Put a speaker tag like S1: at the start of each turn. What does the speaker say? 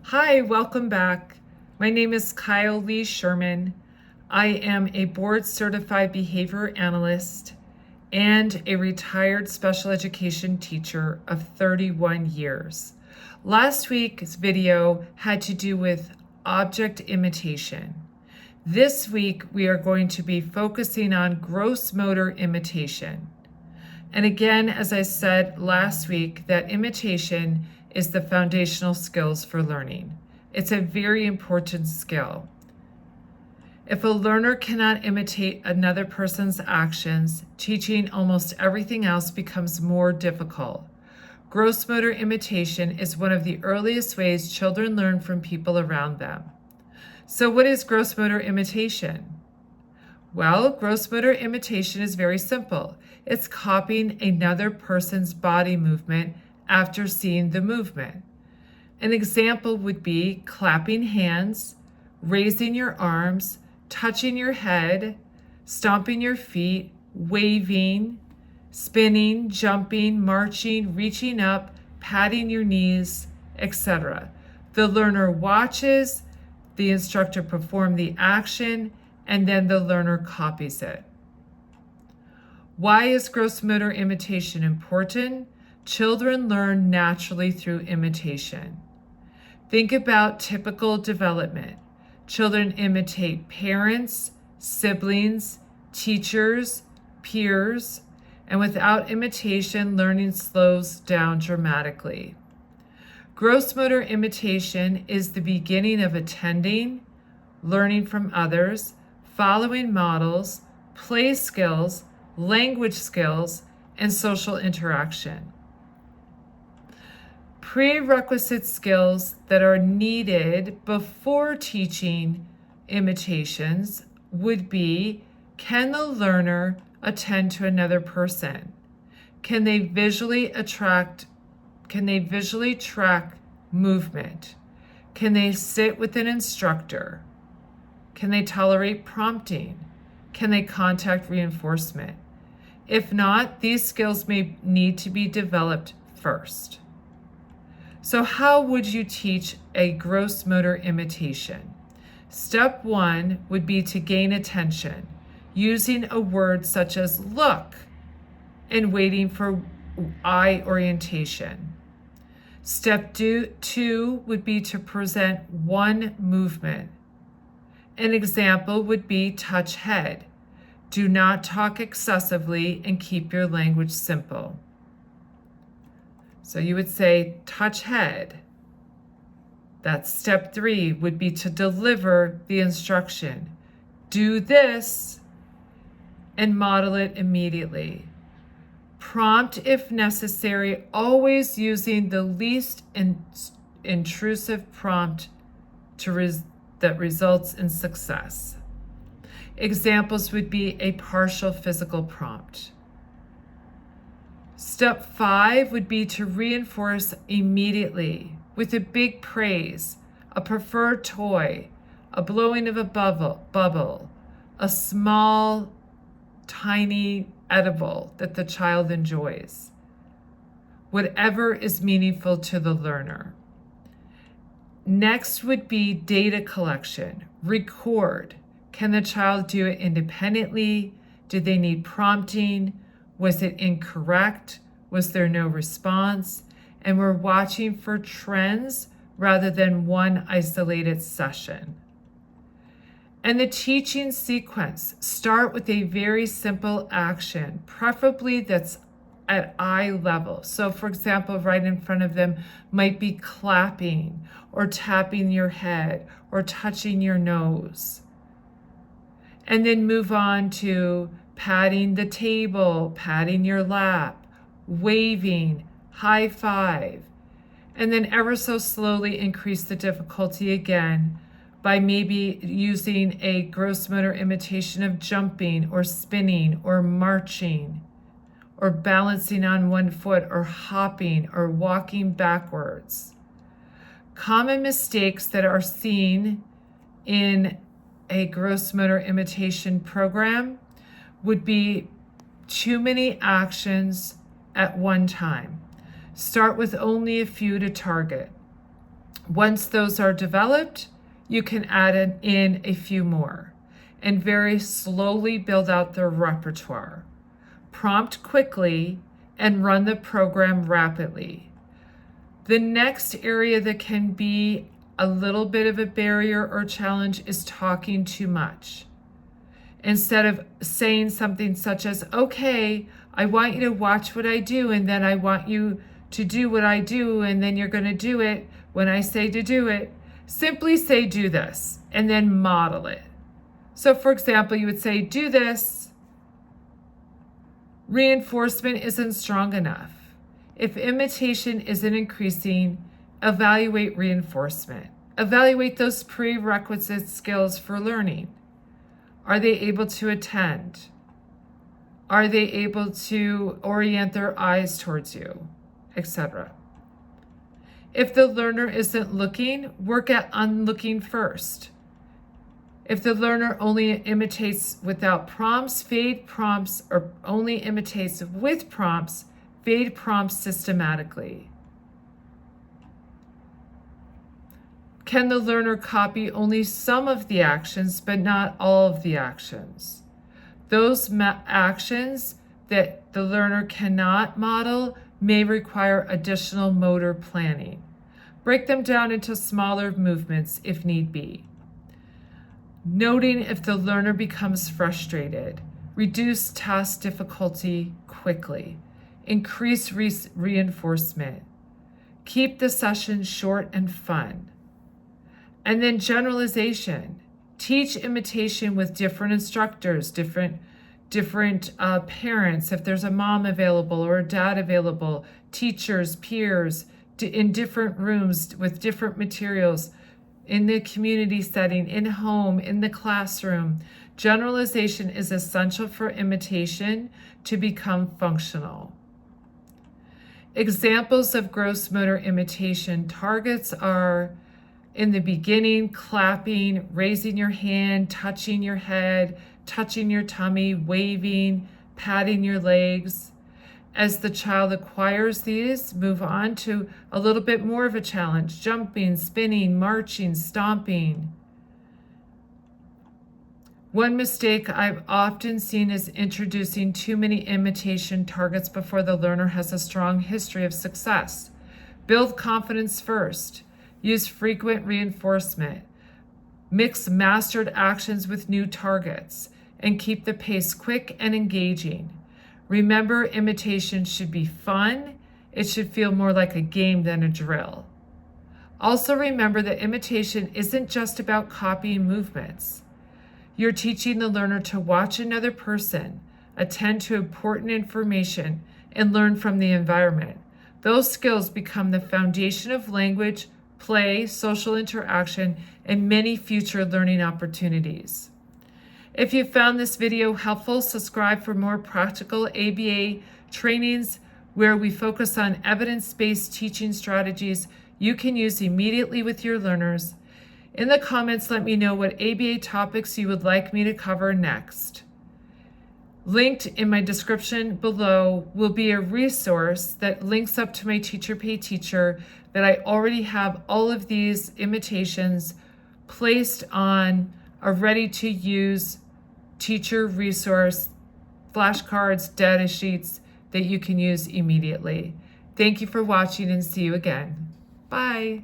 S1: Hi, welcome back. My name is Kyle Lee Sherman. I am a Board Certified Behavior Analyst and a retired special education teacher of 31 years. Last week's video had to do with object imitation. This week, we are going to be focusing on gross motor imitation. And again, as I said last week, that imitation is the foundational skills for learning. It's a very important skill. If a learner cannot imitate another person's actions, teaching almost everything else becomes more difficult. Gross motor imitation is one of the earliest ways children learn from people around them. So what is gross motor imitation? Well, gross motor imitation is very simple. It's copying another person's body movement after seeing the movement. An example would be clapping hands, raising your arms, touching your head, stomping your feet, waving, spinning, jumping, marching, reaching up, patting your knees, etc. The learner watches the instructor perform the action, and then the learner copies it. Why is gross motor imitation important? Children learn naturally through imitation. Think about typical development. Children imitate parents, siblings, teachers, peers, and without imitation, learning slows down dramatically. Gross motor imitation is the beginning of attending, learning from others, following models, play skills, language skills, and social interaction. Prerequisite skills that are needed before teaching imitations would be, can the learner attend to another person? Can they visually track movement? Can they sit with an instructor? Can they tolerate prompting? Can they contact reinforcement? If not, these skills may need to be developed first. So how would you teach a gross motor imitation? Step 1 would be to gain attention, using a word such as look and waiting for eye orientation. Step 2 would be to present one movement. An example would be touch head. Do not talk excessively and keep your language simple. So you would say touch head. That's step 3 would be to deliver the instruction. Do this and model it immediately. Prompt if necessary, always using the least intrusive prompt that results in success. Examples would be a partial physical prompt. Step 5 would be to reinforce immediately with a big praise, a preferred toy, a blowing of a bubble, a small, tiny edible that the child enjoys. Whatever is meaningful to the learner. Next would be data collection. Record. Can the child do it independently? Did they need prompting? Was it incorrect? Was there no response? And we're watching for trends rather than one isolated session. And the teaching sequence, start with a very simple action, preferably that's at eye level. So for example, right in front of them might be clapping or tapping your head or touching your nose. And then move on to patting the table, patting your lap, waving, high five, and then ever so slowly increase the difficulty again by maybe using a gross motor imitation of jumping or spinning or marching or balancing on one foot or hopping or walking backwards. Common mistakes that are seen in a gross motor imitation program would be too many actions at one time. Start with only a few to target. Once those are developed, you can add in a few more and very slowly build out their repertoire. Prompt quickly and run the program rapidly. The next area that can be a little bit of a barrier or challenge is talking too much. Instead of saying something such as, okay, I want you to watch what I do, and then I want you to do what I do, and then you're going to do it when I say to do it, simply say do this, and then model it. So for example, you would say, do this. Reinforcement isn't strong enough. If imitation isn't increasing, evaluate reinforcement. Evaluate those prerequisite skills for learning. Are they able to attend? Are they able to orient their eyes towards you, etc.? If the learner isn't looking, work on looking first. If the learner only imitates without prompts, fade prompts, or only imitates with prompts, fade prompts systematically. Can the learner copy only some of the actions, but not all of the actions? Those actions that the learner cannot model may require additional motor planning. Break them down into smaller movements if need be. Noting if the learner becomes frustrated. Reduce task difficulty quickly. Increase reinforcement. Keep the session short and fun. And then generalization. Teach imitation with different instructors, different parents, if there's a mom available or a dad available, teachers, peers, in different rooms with different materials, in the community setting, in home, in the classroom. Generalization is essential for imitation to become functional. Examples of gross motor imitation targets are in the beginning, clapping, raising your hand, touching your head, touching your tummy, waving, patting your legs. As the child acquires these, move on to a little bit more of a challenge: jumping, spinning, marching, stomping. One mistake I've often seen is introducing too many imitation targets before the learner has a strong history of success. Build confidence first. Use frequent reinforcement. Mix mastered actions with new targets, and keep the pace quick and engaging. Remember, imitation should be fun. It should feel more like a game than a drill. Also remember that imitation isn't just about copying movements. You're teaching the learner to watch another person, attend to important information, and learn from the environment. Those skills become the foundation of language, play, social interaction, and many future learning opportunities. If you found this video helpful, subscribe for more practical ABA trainings where we focus on evidence-based teaching strategies you can use immediately with your learners. In the comments, let me know what ABA topics you would like me to cover next. Linked in my description below will be a resource that links up to my Teacher Pay Teacher that I already have all of these imitations placed on a ready-to-use teacher resource, flashcards, data sheets that you can use immediately. Thank you for watching, and see you again. Bye.